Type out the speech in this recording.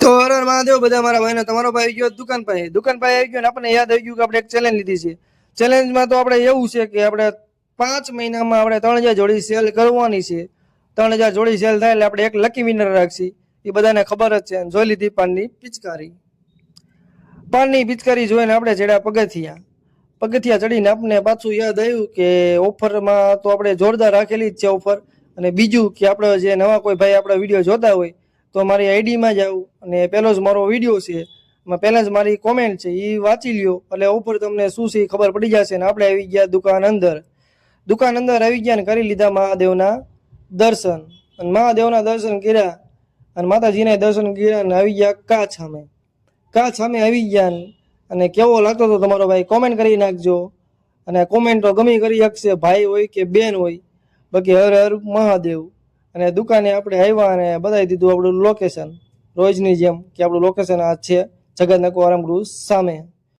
તો હર હર મહાદેવ બધા મારા ભાઈને તમારો ભાઈ આવી ગયો દુકાન પાસે આવી ગયો ને આપણને યાદ આવી ગયું કે આપણે એક ચેલેન્જ લીધી છે. ચેલેન્જમાં તો આપણે એવું છે કે આપણે 5 મહિનામાં આપણે 3000 જોડી સેલ કરવાની છે. 3000 જોડી સેલ થાય એટલે આપણે એક લકી વિનર રાખશી. એ બધાને ખબર જ છે. જોઈ લીધી પાનની પિચકારી જોઈને આપણે ચડ્યા પગથિયા ચડીને આપણને પાછું યાદ આવ્યું કે ઓફરમાં તો આપણે જોરદાર રાખેલી જ છે ઓફર. અને બીજું કે આપણે જે નવા કોઈ ભાઈ આપણા વિડીયો જોતા હોય તો મારી આઈડીમાં જાવ અને પહેલો જ મારો વિડીયો છે એમાં પહેલા જ મારી કોમેન્ટ છે એ વાંચી લ્યો એટલે ઉપર તમને શું છે ખબર પડી જશે. ને આપણે આવી ગયા દુકાન અંદર આવી ગયા ને કરી લીધા મહાદેવના દર્શન. અને મહાદેવના દર્શન કર્યા અને માતાજીના દર્શન કર્યા અને આવી ગયા કાચ સામે આવી ગયા. અને કેવો લાગતો હતો તમારો ભાઈ કોમેન્ટ કરી નાખજો. અને કોમેન્ટ તો ગમે કરી શકશે, ભાઈ હોય કે બેન હોય. બાકી હર હર મહાદેવ. અને દુકાને આપણે આવ્યા અને બતાવી દીધું આપણું લોકેશન રોજની જેમ કે આપણું લોકેશન આ છે જગતનગર આરામ ગૃહ સામે.